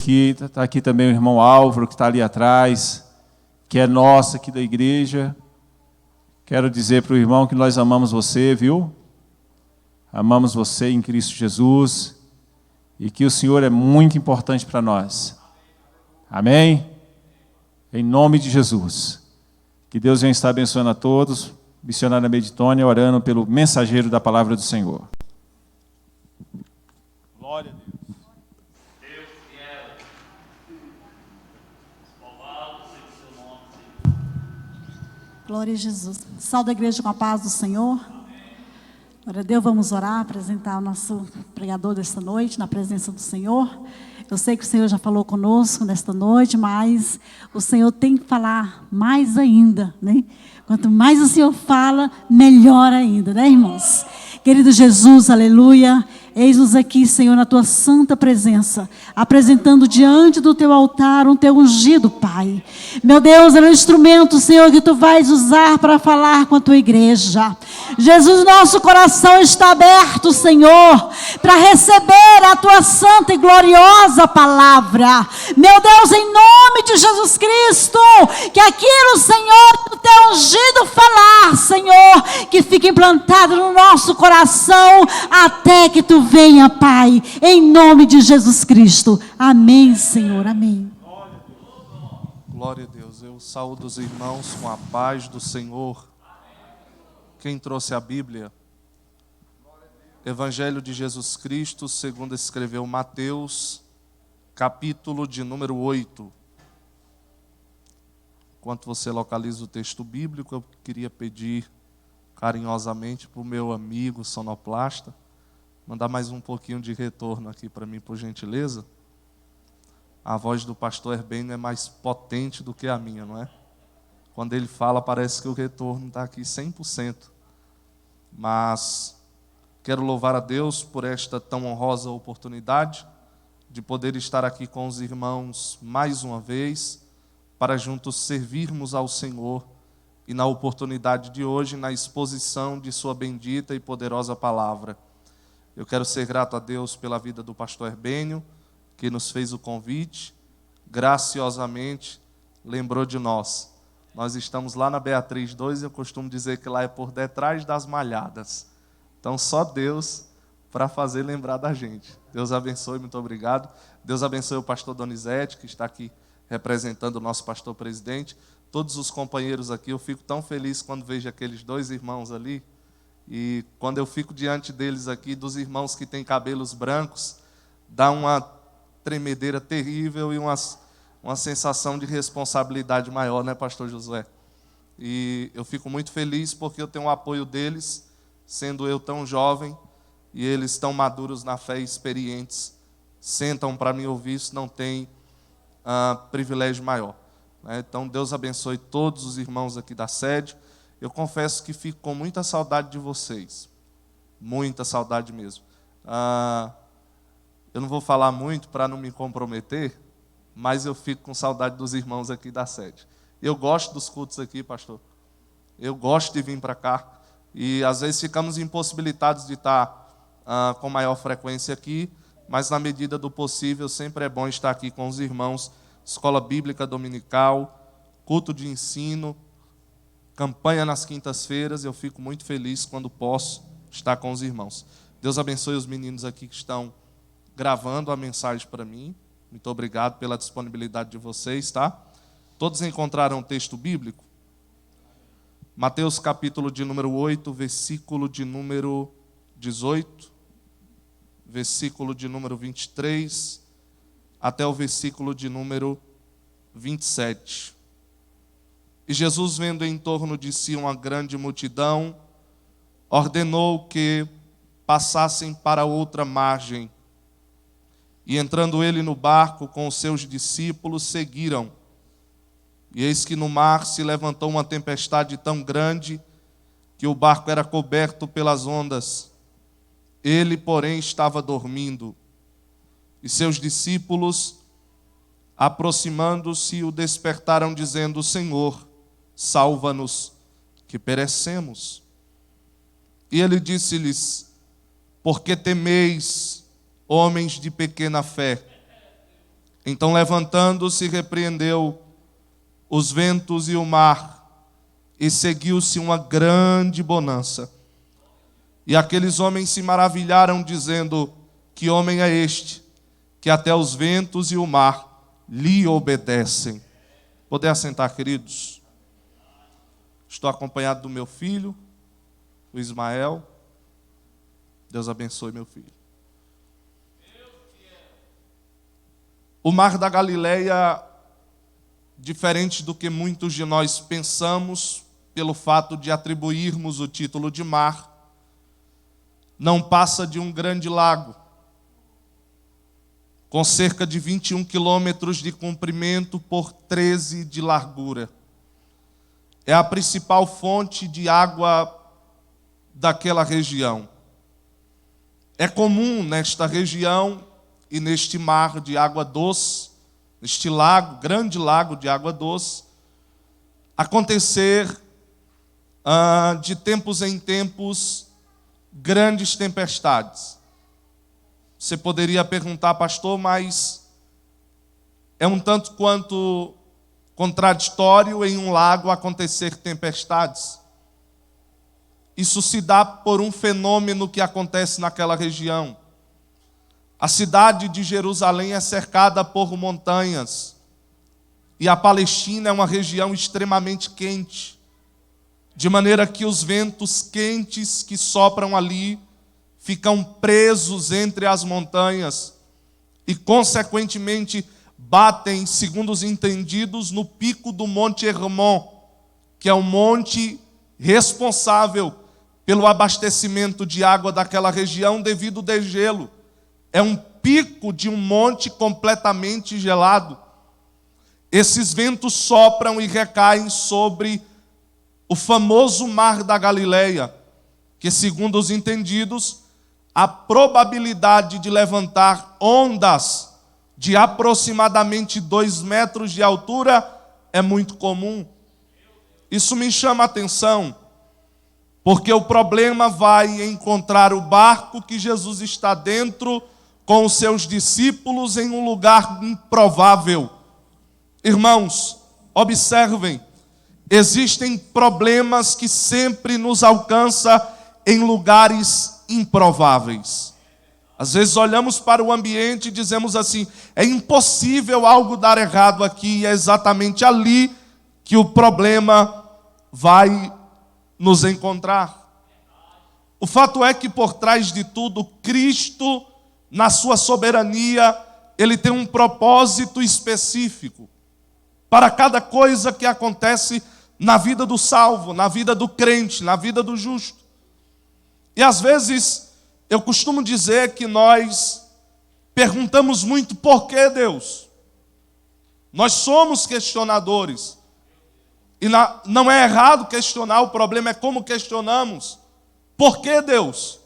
Que está aqui também o irmão Álvaro, que está ali atrás, que é nosso aqui da igreja. Quero dizer para o irmão que nós amamos você, viu? Amamos você em Cristo Jesus e que o Senhor é muito importante para nós. Amém? Em nome de Jesus. Que Deus venha estar abençoando a todos. Missionária Meditônia, orando pelo mensageiro da palavra do Senhor. Glória a Deus. Glória a Jesus. Salve a igreja com a paz do Senhor. Glória a Deus, vamos orar, apresentar o nosso pregador desta noite, na presença do Senhor. Eu sei que o Senhor já falou conosco nesta noite, mas o Senhor tem que falar mais ainda, né? Quanto mais o Senhor fala, melhor ainda, né, irmãos? Querido Jesus, aleluia. Eis-nos aqui, Senhor, na tua santa presença, apresentando diante do teu altar um teu ungido, Pai. Meu Deus, é um instrumento, Senhor, que tu vais usar para falar com a tua igreja. Jesus, nosso coração está aberto, Senhor, para receber a tua santa e gloriosa palavra. Meu Deus, em nome de Jesus Cristo, que aquilo, Senhor, que o teu ungido falar, Senhor, que fique implantado no nosso coração até que tu venha, Pai, em nome de Jesus Cristo. Amém, Senhor, amém. Glória a Deus. Eu saúdo os irmãos com a paz do Senhor. Quem trouxe a Bíblia? Evangelho de Jesus Cristo, segundo escreveu Mateus, capítulo de número 8. Enquanto você localiza o texto bíblico, eu queria pedir carinhosamente para o meu amigo sonoplasta mandar mais um pouquinho de retorno aqui para mim, por gentileza. A voz do pastor Herbênio é mais potente do que a minha, não é? Quando ele fala, parece que o retorno está aqui 100%. Mas quero louvar a Deus por esta tão honrosa oportunidade de poder estar aqui com os irmãos mais uma vez, para juntos servirmos ao Senhor e na oportunidade de hoje, na exposição de sua bendita e poderosa palavra. Eu quero ser grato a Deus pela vida do pastor Herbênio, que nos fez o convite, graciosamente lembrou de nós. Nós estamos lá na Beatriz 2 e eu costumo dizer que lá é por detrás das malhadas. Então só Deus para fazer lembrar da gente. Deus abençoe, muito obrigado. Deus abençoe o pastor Donizete, que está aqui representando o nosso pastor presidente. Todos os companheiros aqui, eu fico tão feliz quando vejo aqueles dois irmãos ali. E quando eu fico diante deles aqui, dos irmãos que têm cabelos brancos, dá uma tremedeira terrível e uma sensação de responsabilidade maior, né, pastor Josué? E eu fico muito feliz porque eu tenho o apoio deles, sendo eu tão jovem, e eles tão maduros na fé e experientes, sentam para me ouvir, isso não tem privilégio maior, né? Então Deus abençoe todos os irmãos aqui da sede. Eu confesso que fico com muita saudade de vocês, muita saudade mesmo. Eu não vou falar muito para não me comprometer, mas eu fico com saudade dos irmãos aqui da sede. Eu gosto dos cultos aqui, pastor. Eu gosto de vir para cá. E às vezes ficamos impossibilitados de estar com maior frequência aqui, mas na medida do possível sempre é bom estar aqui com os irmãos. Escola Bíblica Dominical, culto de ensino, campanha nas quintas-feiras. Eu fico muito feliz quando posso estar com os irmãos. Deus abençoe os meninos aqui que estão gravando a mensagem para mim. Muito obrigado pela disponibilidade de vocês, tá? Todos encontraram o texto bíblico? Mateus capítulo de número 8, versículo de número 18, versículo de número 23, até o versículo de número 27. E Jesus, vendo em torno de si uma grande multidão, ordenou que passassem para outra margem. E entrando ele no barco com os seus discípulos, seguiram. E eis que no mar se levantou uma tempestade tão grande que o barco era coberto pelas ondas. Ele, porém, estava dormindo. E seus discípulos, aproximando-se, o despertaram, dizendo: Senhor, salva-nos, que perecemos. E ele disse-lhes: Por que temeis, homens de pequena fé? Então, levantando-se, repreendeu os ventos e o mar, e seguiu-se uma grande bonança. E aqueles homens se maravilharam, dizendo: que homem é este, que até os ventos e o mar lhe obedecem? Poder assentar, queridos. Estou acompanhado do meu filho, o Ismael. Deus abençoe meu filho. O mar da Galileia, diferente do que muitos de nós pensamos, pelo fato de atribuirmos o título de mar, não passa de um grande lago, com cerca de 21 quilômetros de comprimento por 13 de largura. É a principal fonte de água daquela região. É comum nesta região e neste mar de água doce, neste lago, grande lago de água doce, acontecer de tempos em tempos grandes tempestades. Você poderia perguntar: pastor, mas é um tanto quanto contraditório em um lago acontecer tempestades. Isso se dá por um fenômeno que acontece naquela região. A cidade de Jerusalém é cercada por montanhas, e a Palestina é uma região extremamente quente, de maneira que os ventos quentes que sopram ali ficam presos entre as montanhas e, consequentemente, batem, segundo os entendidos, no pico do Monte Hermon, que é o monte responsável pelo abastecimento de água daquela região devido ao degelo. É um pico de um monte completamente gelado. Esses ventos sopram e recaem sobre o famoso Mar da Galileia, que, segundo os entendidos, a probabilidade de levantar ondas de aproximadamente 2 metros de altura é muito comum. Isso me chama a atenção, porque o problema vai encontrar o barco que Jesus está dentro com os seus discípulos em um lugar improvável. Irmãos, observem, existem problemas que sempre nos alcançam em lugares improváveis. Às vezes olhamos para o ambiente e dizemos assim: é impossível algo dar errado aqui, e é exatamente ali que o problema vai nos encontrar. O fato é que por trás de tudo, Cristo, na sua soberania, Ele tem um propósito específico para cada coisa que acontece na vida do salvo, na vida do crente, na vida do justo. E às vezes eu costumo dizer que nós perguntamos muito: por que Deus? Nós somos questionadores. E não é errado questionar, o problema é como questionamos. Por que Deus?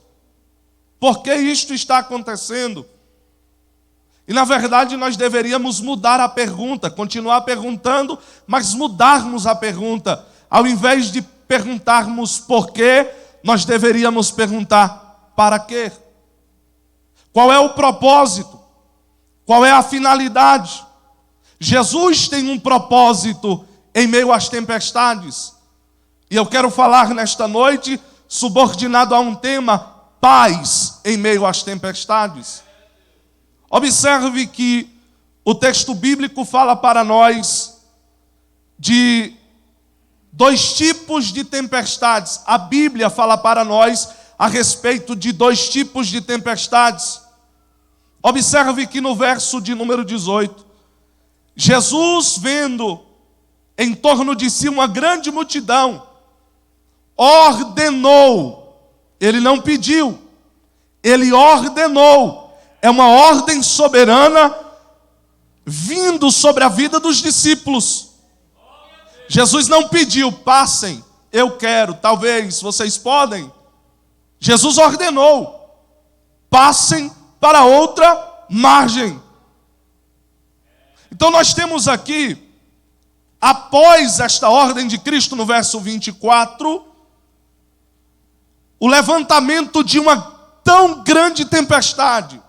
Por que isto está acontecendo? E na verdade nós deveríamos mudar a pergunta, continuar perguntando, mas mudarmos a pergunta. Ao invés de perguntarmos por quê, nós deveríamos perguntar: para quê? Qual é o propósito? Qual é a finalidade? Jesus tem um propósito em meio às tempestades. E eu quero falar nesta noite subordinado a um tema: paz em meio às tempestades. Observe que o texto bíblico fala para nós de 2 tipos de tempestades. A Bíblia fala para nós a respeito de 2 tipos de tempestades. Observe que no verso de número 18, Jesus, vendo em torno de si uma grande multidão, ordenou. Ele não pediu, ele ordenou. É uma ordem soberana vindo sobre a vida dos discípulos. Jesus não pediu: passem, eu quero, talvez, vocês podem. Jesus ordenou: passem para outra margem. Então nós temos aqui, após esta ordem de Cristo, no verso 24, o levantamento de uma tão grande tempestade.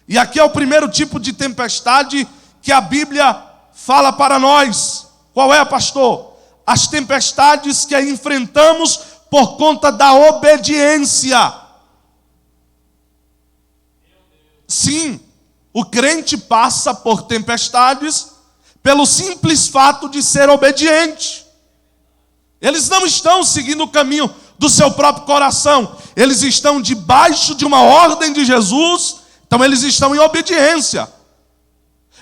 E aqui é o primeiro tipo de tempestade que a Bíblia fala para nós. Qual é, pastor? As tempestades que enfrentamos por conta da obediência. Sim, o crente passa por tempestades pelo simples fato de ser obediente. Eles não estão seguindo o caminho do seu próprio coração. Eles estão debaixo de uma ordem de Jesus, então eles estão em obediência.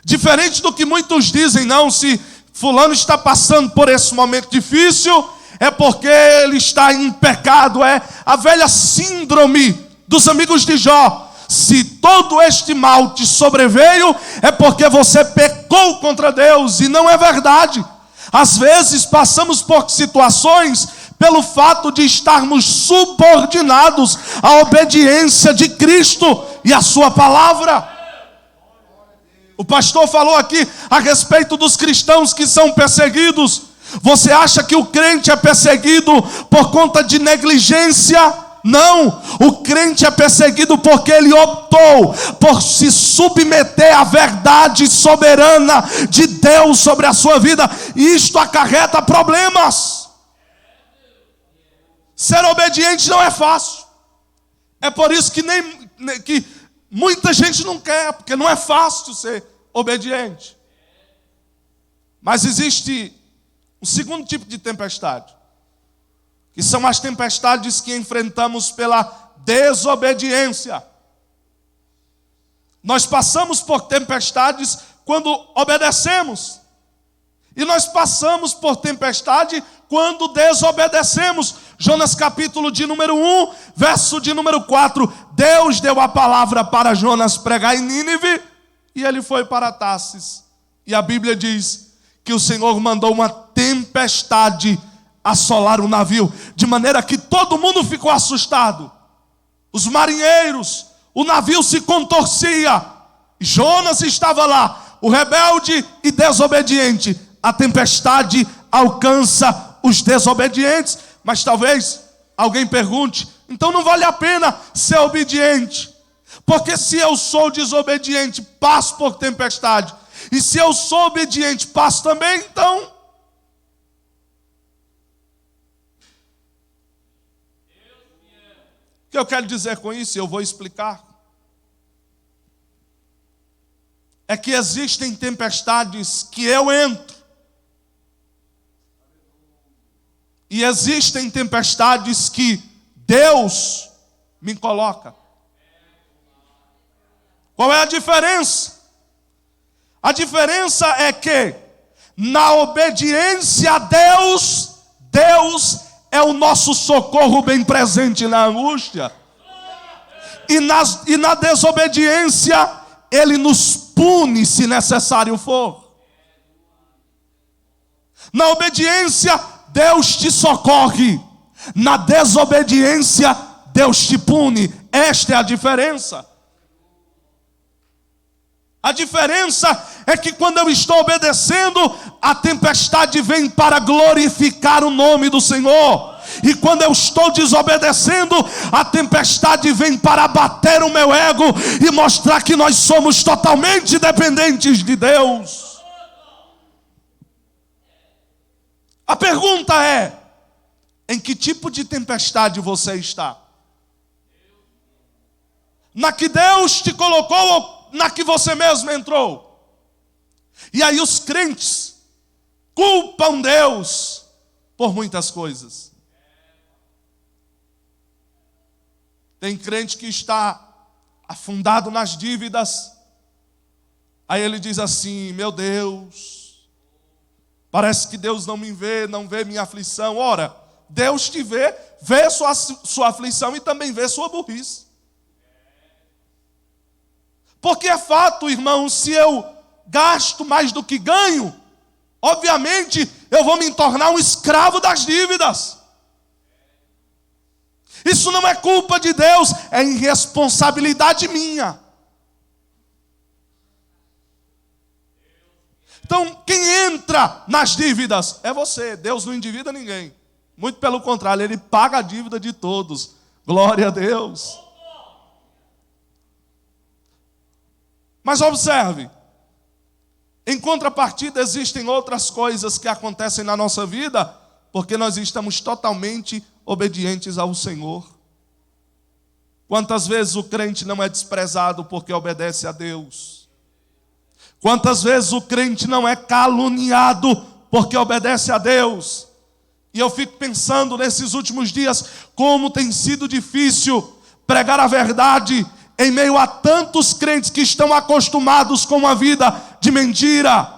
Diferente do que muitos dizem, não, se fulano está passando por esse momento difícil, é porque ele está em pecado. É a velha síndrome dos amigos de Jó. Se todo este mal te sobreveio, é porque você pecou contra Deus, e não é verdade. Às vezes passamos por situações pelo fato de estarmos subordinados à obediência de Cristo e à sua palavra. O pastor falou aqui a respeito dos cristãos que são perseguidos. Você acha que o crente é perseguido por conta de negligência? Não, o crente é perseguido porque ele optou por se submeter à verdade soberana de Deus sobre a sua vida. E isto acarreta problemas. Ser obediente não é fácil. É por isso que que muita gente não quer, porque não é fácil ser obediente. Mas existe um segundo tipo de tempestade, que são as tempestades que enfrentamos pela desobediência. Nós passamos por tempestades quando obedecemos. E nós passamos por tempestade quando desobedecemos. Jonas capítulo de número 1, verso de número 4. Deus deu a palavra para Jonas pregar em Nínive, e ele foi para Tarsis. E a Bíblia diz que o Senhor mandou uma tempestade assolar o navio, de maneira que todo mundo ficou assustado. Os marinheiros, o navio se contorcia. Jonas estava lá, o rebelde e desobediente. A tempestade alcança os desobedientes. Mas talvez alguém pergunte, então não vale a pena ser obediente, porque se eu sou desobediente, passo por tempestade, e se eu sou obediente, passo também, então... O que eu quero dizer com isso, eu vou explicar, é que existem tempestades que eu entro, e existem tempestades que Deus me coloca. Qual é a diferença? A diferença é que na obediência a Deus, Deus é o nosso socorro bem presente na angústia. E na desobediência, Ele nos pune se necessário for. Na obediência, Deus te socorre. Na desobediência, Deus te pune. Esta é a diferença. A diferença é que quando eu estou obedecendo, a tempestade vem para glorificar o nome do Senhor. E quando eu estou desobedecendo, a tempestade vem para abater o meu ego e mostrar que nós somos totalmente dependentes de Deus. A pergunta é: em que tipo de tempestade você está? Na que Deus te colocou ou na que você mesmo entrou? E aí os crentes culpam Deus por muitas coisas. Tem crente que está afundado nas dívidas. Aí ele diz assim: meu Deus, parece que Deus não me vê, não vê minha aflição. Ora, Deus te vê, vê sua aflição e também vê sua burrice. Porque é fato, irmão, se eu gasto mais do que ganho, obviamente eu vou me tornar um escravo das dívidas. Isso não é culpa de Deus, é irresponsabilidade minha. Então, quem entra nas dívidas é você. Deus não endivida ninguém. Muito pelo contrário, Ele paga a dívida de todos. Glória a Deus. Mas observe, em contrapartida existem outras coisas que acontecem na nossa vida, porque nós estamos totalmente obedientes ao Senhor. Quantas vezes o crente não é desprezado porque obedece a Deus? Quantas vezes o crente não é caluniado porque obedece a Deus? E eu fico pensando nesses últimos dias como tem sido difícil pregar a verdade em meio a tantos crentes que estão acostumados com uma vida de mentira,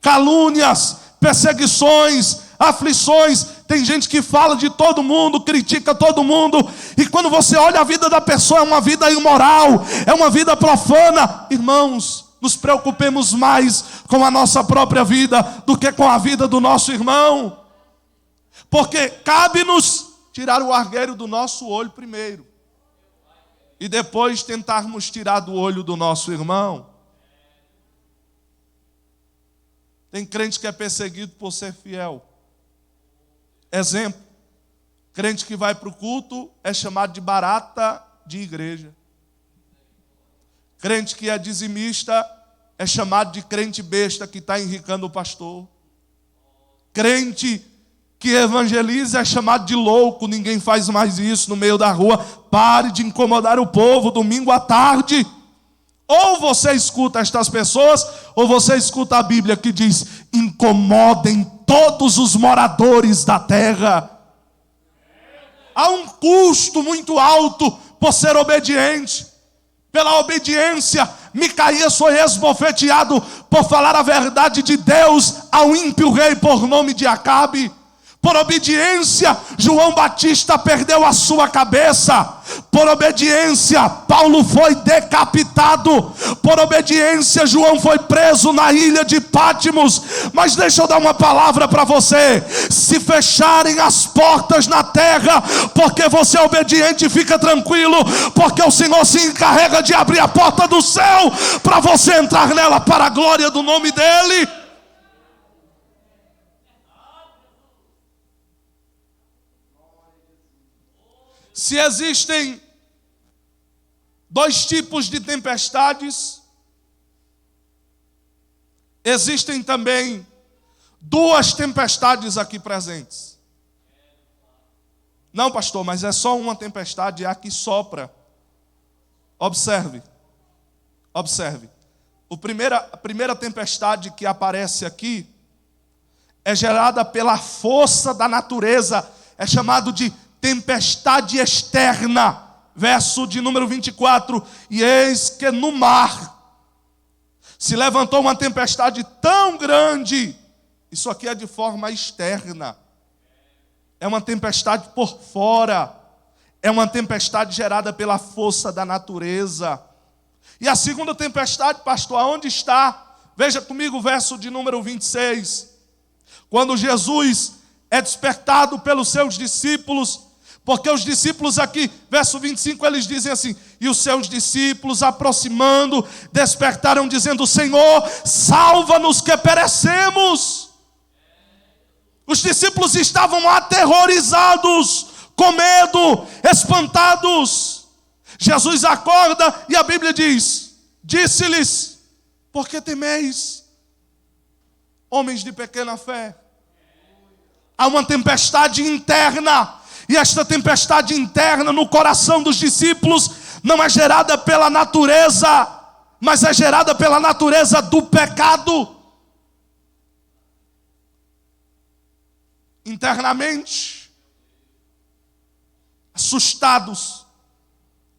calúnias, perseguições, aflições. Tem gente que fala de todo mundo, critica todo mundo, e quando você olha a vida da pessoa, é uma vida imoral, é uma vida profana. Irmãos, nos preocupemos mais com a nossa própria vida do que com a vida do nosso irmão, porque cabe-nos tirar o argueiro do nosso olho primeiro, e depois tentarmos tirar do olho do nosso irmão. Tem crente que é perseguido por ser fiel. Exemplo, crente que vai para o culto é chamado de barata de igreja. Crente que é dizimista é chamado de crente besta que está enricando o pastor. Crente que evangeliza é chamado de louco, ninguém faz mais isso no meio da rua. Pare de incomodar o povo domingo à tarde. Ou você escuta estas pessoas, ou você escuta a Bíblia que diz: incomodem todos os moradores da terra. Há um custo muito alto por ser obediente. Pela obediência, Micaías foi esbofeteado por falar a verdade de Deus ao ímpio rei por nome de Acabe. Por obediência, João Batista perdeu a sua cabeça. Por obediência, Paulo foi decapitado. Por obediência, João foi preso na ilha de Pátimos. Mas deixa eu dar uma palavra para você: se fecharem as portas na terra, porque você é obediente, fica tranquilo, porque o Senhor se encarrega de abrir a porta do céu para você entrar nela para a glória do nome dEle. Se existem dois tipos de tempestades, existem também duas tempestades aqui presentes. Não, pastor, mas é só uma tempestade, é a que sopra. Observe. A primeira tempestade que aparece aqui é gerada pela força da natureza, é chamado de tempestade externa. Verso de número 24: e eis que no mar se levantou uma tempestade tão grande. Isso aqui é de forma externa, é uma tempestade por fora, é uma tempestade gerada pela força da natureza. E a segunda tempestade, pastor, aonde está? Veja comigo o verso de número 26. Quando Jesus é despertado pelos seus discípulos, porque os discípulos aqui, verso 25, eles dizem assim: e os seus discípulos, aproximando, despertaram, dizendo: Senhor, salva-nos que perecemos. Os discípulos estavam aterrorizados, com medo, espantados. Jesus acorda e a Bíblia diz: disse-lhes: por que temeis, homens de pequena fé? Há uma tempestade interna. E esta tempestade interna no coração dos discípulos não é gerada pela natureza, mas é gerada pela natureza do pecado. Internamente, assustados,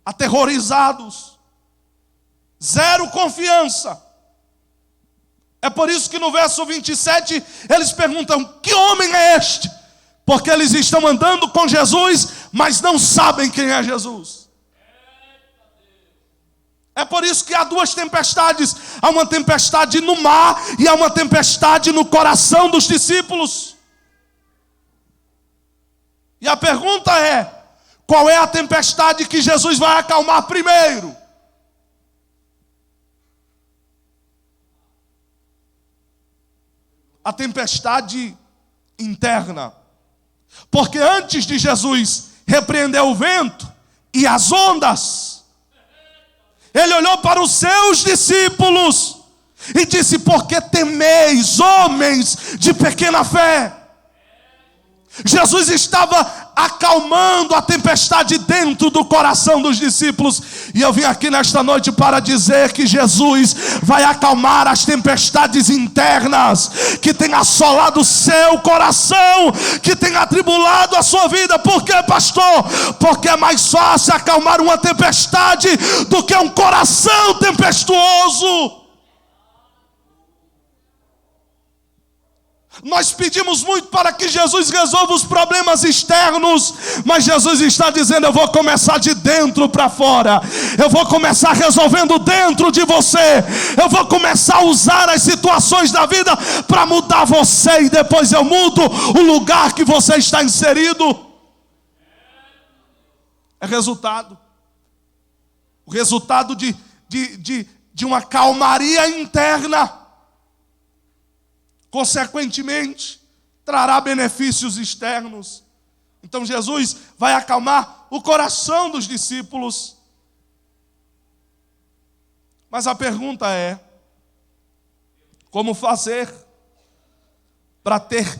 aterrorizados, zero confiança. É por isso que no verso 27 eles perguntam: que homem é este? Porque eles estão andando com Jesus, mas não sabem quem é Jesus. É por isso que há duas tempestades. Há uma tempestade no mar e há uma tempestade no coração dos discípulos. E a pergunta é: qual é a tempestade que Jesus vai acalmar primeiro? A tempestade interna. Porque antes de Jesus repreender o vento e as ondas, Ele olhou para os seus discípulos e disse: por que temeis, homens de pequena fé? Jesus estava acalmando a tempestade dentro do coração dos discípulos. E eu vim aqui nesta noite para dizer que Jesus vai acalmar as tempestades internas que tem assolado o seu coração, que tem atribulado a sua vida. Por quê, pastor? Porque é mais fácil acalmar uma tempestade do que um coração tempestuoso. Nós pedimos muito para que Jesus resolva os problemas externos, mas Jesus está dizendo: eu vou começar de dentro para fora, eu vou começar resolvendo dentro de você, eu vou começar a usar as situações da vida para mudar você, e depois eu mudo o lugar que você está inserido. É resultado, o resultado de uma calmaria interna. Consequentemente, trará benefícios externos. Então Jesus vai acalmar o coração dos discípulos. Mas a pergunta é: como fazer para ter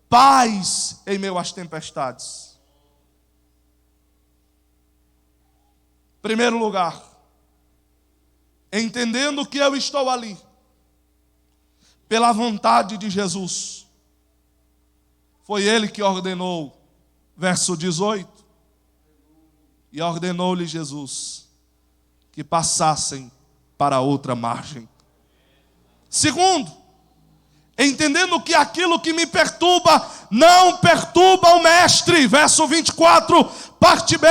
paz em meio às tempestades? Em primeiro lugar, entendendo que eu estou ali pela vontade de Jesus. Foi Ele que ordenou, verso 18, e ordenou-lhe Jesus que passassem para outra margem. Segundo, entendendo que aquilo que me perturba não perturba o mestre, verso 24, parte B,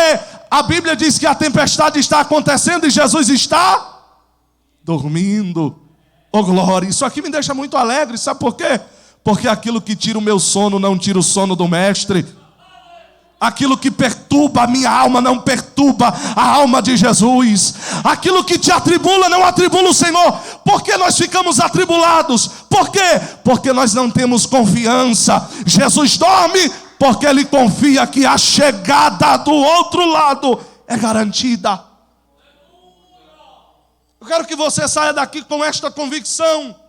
a Bíblia diz que a tempestade está acontecendo e Jesus está dormindo. Oh glória, isso aqui me deixa muito alegre, sabe por quê? Porque aquilo que tira o meu sono não tira o sono do mestre. Aquilo que perturba a minha alma não perturba a alma de Jesus. Aquilo que te atribula não atribula o Senhor. Por que nós ficamos atribulados? Por quê? Porque nós não temos confiança. Jesus dorme porque Ele confia que a chegada do outro lado é garantida. Eu quero que você saia daqui com esta convicção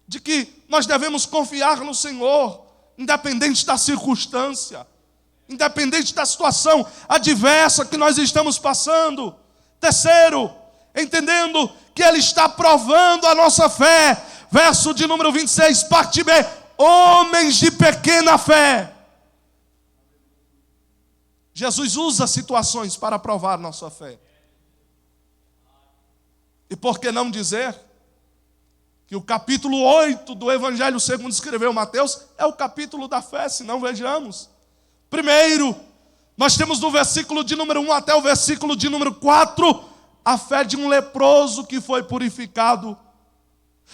de que nós devemos confiar no Senhor, independente da circunstância, independente da situação adversa que nós estamos passando. Terceiro, entendendo que Ele está provando a nossa fé. Verso de número 26, parte B. Homens de pequena fé. Jesus usa situações para provar nossa fé. E por que não dizer que o capítulo 8 do Evangelho segundo escreveu Mateus é o capítulo da fé, se não vejamos. Primeiro, nós temos do versículo de número 1 até o versículo de número 4, a fé de um leproso que foi purificado.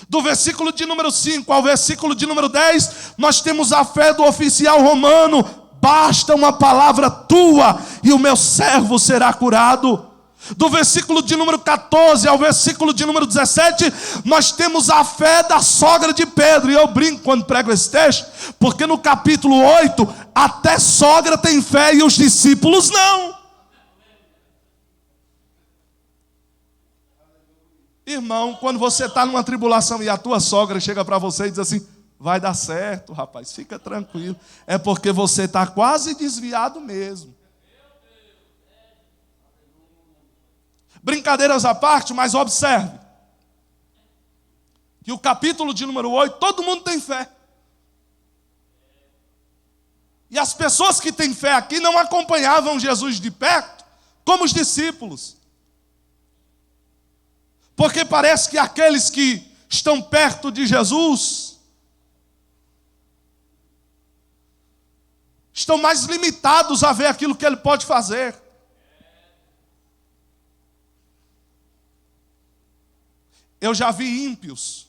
Do versículo de número 5 ao versículo de número 10, nós temos a fé do oficial romano: basta uma palavra tua e o meu servo será curado. Do versículo de número 14 ao versículo de número 17, nós temos a fé da sogra de Pedro. E eu brinco quando prego esse texto, porque no capítulo 8, até sogra tem fé e os discípulos não. Irmão, quando você está numa tribulação e a tua sogra chega para você e diz assim: vai dar certo, rapaz, fica tranquilo, é porque você está quase desviado mesmo. Brincadeiras à parte, mas observe que o capítulo de número 8, todo mundo tem fé. E as pessoas que têm fé aqui não acompanhavam Jesus de perto, como os discípulos. Porque parece que aqueles que estão perto de Jesus estão mais limitados a ver aquilo que Ele pode fazer. Eu já vi ímpios.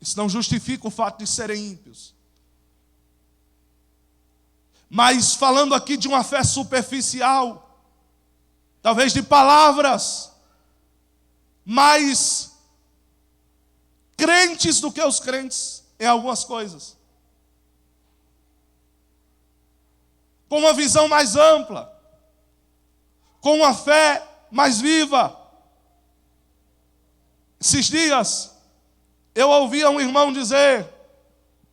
Isso não justifica o fato de serem ímpios. Mas falando aqui de uma fé superficial, talvez de palavras, mais crentes do que os crentes em algumas coisas. Com uma visão mais ampla, com uma fé mais viva. Esses dias, eu ouvia um irmão dizer,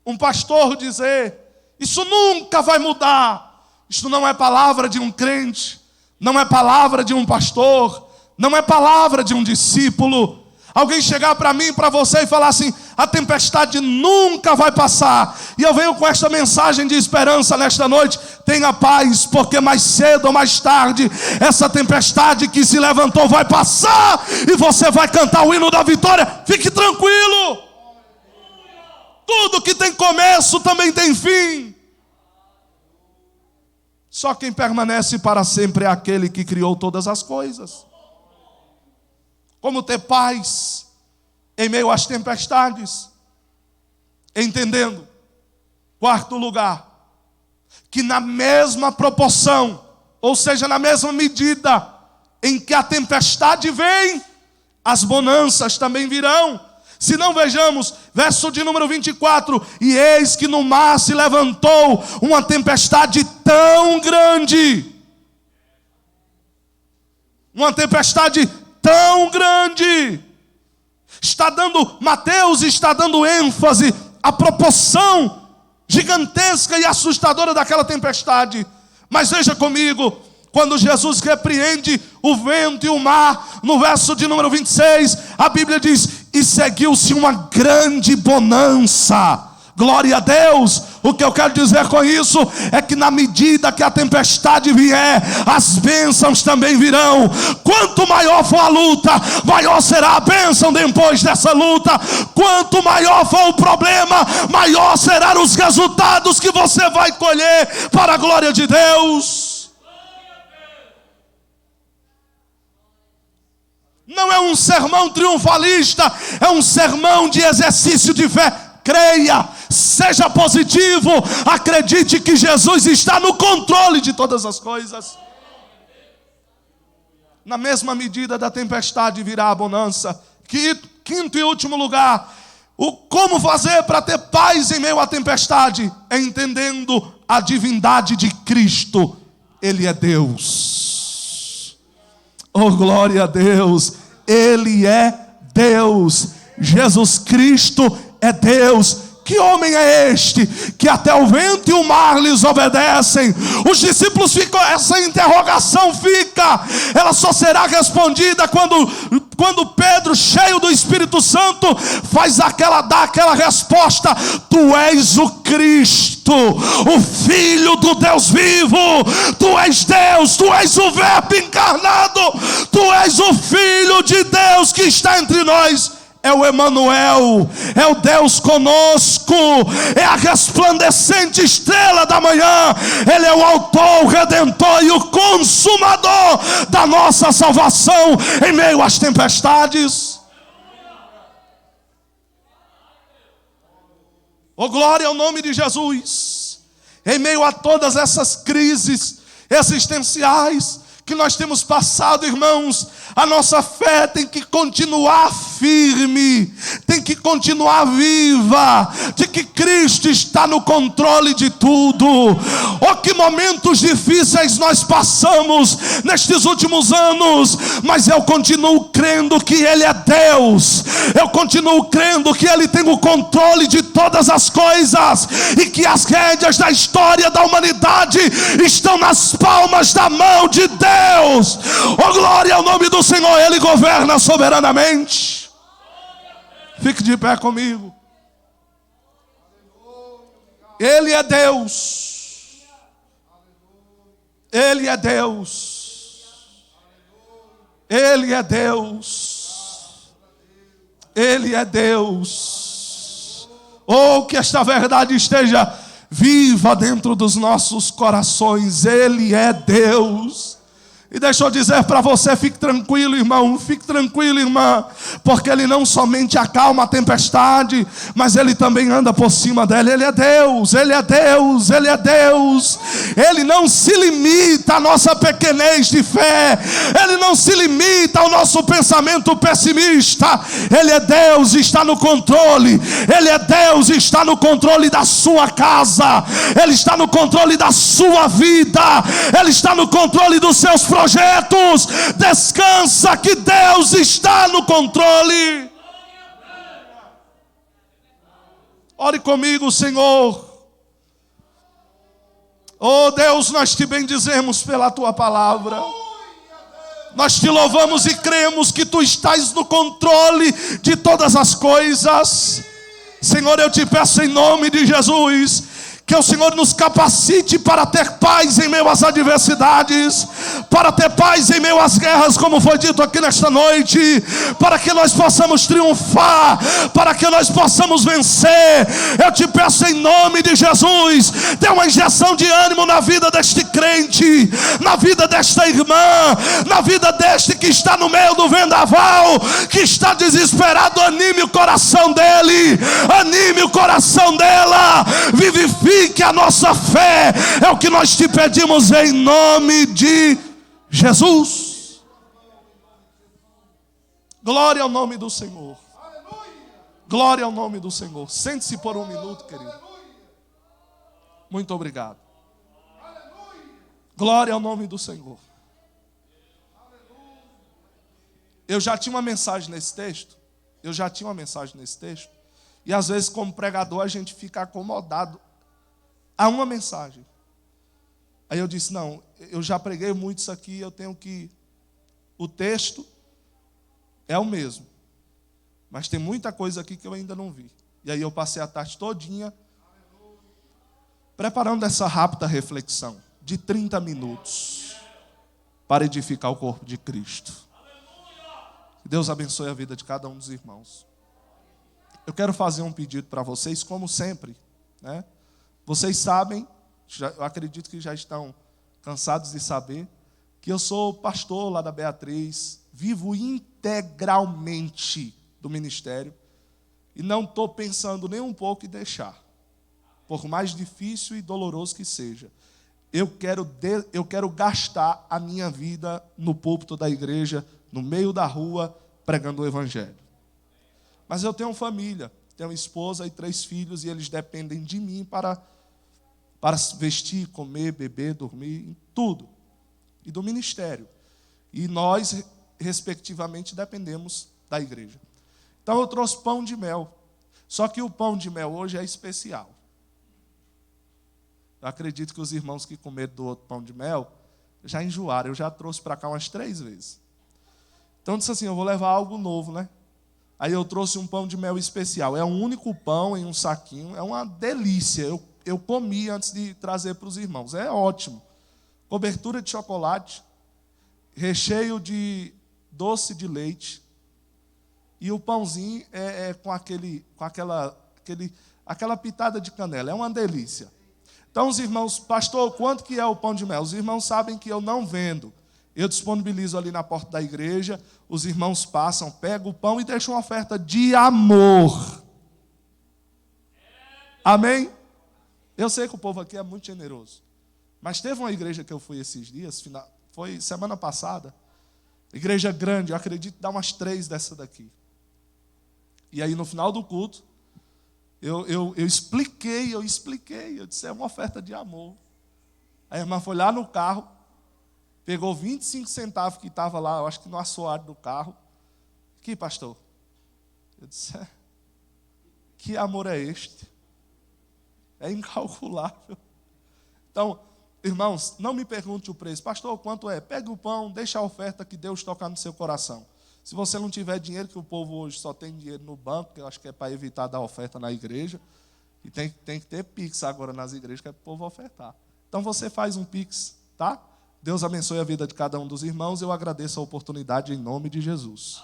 um pastor dizer, isso nunca vai mudar. Isso não é palavra de um crente, não é palavra de um pastor, não é palavra de um discípulo. Alguém chegar para mim, para você e falar assim, a tempestade nunca vai passar. E eu venho com esta mensagem de esperança nesta noite. Tenha paz, porque mais cedo ou mais tarde, essa tempestade que se levantou vai passar. E você vai cantar o hino da vitória. Fique tranquilo. Tudo que tem começo também tem fim. Só quem permanece para sempre é aquele que criou todas as coisas. Como ter paz em meio às tempestades? Entendendo, quarto lugar, que na mesma proporção, ou seja, na mesma medida em que a tempestade vem, as bonanças também virão. Se não, vejamos, verso de número 24, e eis que no mar se levantou uma tempestade tão grande, uma tempestade tão grande. Mateus está dando ênfase à proporção gigantesca e assustadora daquela tempestade. Mas veja comigo, quando Jesus repreende o vento e o mar, no verso de número 26, a Bíblia diz, e seguiu-se uma grande bonança. Glória a Deus. O que eu quero dizer com isso é que na medida que a tempestade vier, as bênçãos também virão. Quanto maior for a luta, maior será a bênção depois dessa luta. Quanto maior for o problema, maior serão os resultados que você vai colher para a glória de Deus. Não é um sermão triunfalista, é um sermão de exercício de fé. Creia, seja positivo, acredite que Jesus está no controle de todas as coisas. Na mesma medida da tempestade virá a bonança. Quinto e último lugar, como fazer para ter paz em meio à tempestade? É entendendo a divindade de Cristo. Ele é Deus. Oh, glória a Deus. Ele é Deus. Jesus Cristo é Deus. Que homem é este que até o vento e o mar lhes obedecem? Os discípulos ficam, essa interrogação fica, ela só será respondida quando Pedro, cheio do Espírito Santo, dá aquela resposta: tu és o Cristo, o Filho do Deus vivo, tu és Deus, tu és o Verbo encarnado, tu és o Filho de Deus que está entre nós. É o Emanuel, é o Deus conosco, é a resplandecente estrela da manhã. Ele é o autor, o redentor e o consumador da nossa salvação em meio às tempestades. Oh, glória ao nome de Jesus. Em meio a todas essas crises existenciais que nós temos passado, irmãos, a nossa fé tem que continuar firme, tem que continuar viva, de que Cristo está no controle de tudo. Oh, que momentos difíceis nós passamos nestes últimos anos, mas eu continuo crendo que Ele é Deus, eu continuo crendo que Ele tem o controle de todas as coisas, e que as rédeas da história da humanidade estão nas palmas da mão de Deus. Oh, glória ao nome do Senhor. Ele governa soberanamente. Fique de pé comigo. Ele é Deus. Ele é Deus. Ele é Deus. Ele é Deus. Oh, que esta verdade esteja viva dentro dos nossos corações. Ele é Deus. E deixa eu dizer para você, fique tranquilo, irmão, fique tranquilo, irmã, porque Ele não somente acalma a tempestade, mas Ele também anda por cima dela. Ele é Deus, Ele é Deus, Ele é Deus. Ele não se limita à nossa pequenez de fé, Ele não se limita ao nosso pensamento pessimista. Ele é Deus e está no controle. Ele é Deus e está no controle da sua casa. Ele está no controle da sua vida. Ele está no controle dos seus problemas. projetos. Descansa que Deus está no controle. Ore comigo, Senhor. Oh Deus, nós te bendizemos pela tua palavra. Nós te louvamos e cremos que tu estás no controle de todas as coisas. Senhor, eu te peço em nome de Jesus, que o Senhor nos capacite para ter paz em meio às adversidades, para ter paz em meio às guerras, como foi dito aqui nesta noite, para que nós possamos triunfar, para que nós possamos vencer. Eu te peço em nome de Jesus, dê uma injeção de ânimo na vida deste crente, na vida desta irmã, na vida deste que está no meio do vendaval, que está desesperado. Anime o coração dele, anime o coração dela, vivifique a nossa fé, é o que nós te pedimos em nome de Jesus. Glória ao nome do Senhor. Glória ao nome do Senhor. Sente-se por um minuto, querido. Muito obrigado. Glória ao nome do Senhor. Eu já tinha uma mensagem nesse texto. E às vezes, como pregador, a gente fica acomodado a uma mensagem. Aí eu disse, não, eu já preguei muito isso aqui, eu tenho que... O texto é o mesmo, mas tem muita coisa aqui que eu ainda não vi. E aí eu passei a tarde todinha preparando essa rápida reflexão de 30 minutos para edificar o corpo de Cristo. Que Deus abençoe a vida de cada um dos irmãos. Eu quero fazer um pedido para vocês, como sempre, né? Vocês sabem, eu acredito que já estão cansados de saber, que eu sou pastor lá da Beatriz, vivo integralmente do ministério e não estou pensando nem um pouco em deixar, por mais difícil e doloroso que seja. Eu quero gastar a minha vida no púlpito da igreja, no meio da rua, pregando o evangelho. Mas eu tenho família, tenho esposa e 3 filhos, e eles dependem de mim para vestir, comer, beber, dormir, tudo. E do ministério. E nós, respectivamente, dependemos da igreja. Então eu trouxe pão de mel. Só que o pão de mel hoje é especial. Eu acredito que os irmãos que comeram do outro pão de mel já enjoaram. Eu já trouxe para cá umas 3 vezes. Então eu disse assim, eu vou levar algo novo, né? Aí eu trouxe um pão de mel especial. É um único pão em um saquinho. É uma delícia. Eu comi antes de trazer para os irmãos. É ótimo. Cobertura de chocolate, recheio de doce de leite. E o pãozinho é com aquela pitada de canela. É uma delícia. Então os irmãos, pastor, quanto que é o pão de mel? Os irmãos sabem que eu não vendo. Eu disponibilizo ali na porta da igreja. Os irmãos passam, pegam o pão e deixam uma oferta de amor. Amém? Eu sei que o povo aqui é muito generoso. Mas teve uma igreja que eu fui esses dias, foi semana passada. Igreja grande, eu acredito que dá umas 3 dessa daqui. E aí no final do culto, eu expliquei, eu disse, é uma oferta de amor. A irmã foi lá no carro, pegou 25 centavos que estava lá, eu acho que no assoalho do carro. Aqui, pastor. Eu disse, que amor é este? É incalculável. Então, irmãos, não me pergunte o preço. Pastor, quanto é? Pegue o pão, deixa a oferta que Deus tocar no seu coração. Se você não tiver dinheiro, que o povo hoje só tem dinheiro no banco, que eu acho que é para evitar dar oferta na igreja, e tem que ter Pix agora nas igrejas, que é para o povo ofertar. Então você faz um Pix, tá? Deus abençoe a vida de cada um dos irmãos. Eu agradeço a oportunidade em nome de Jesus.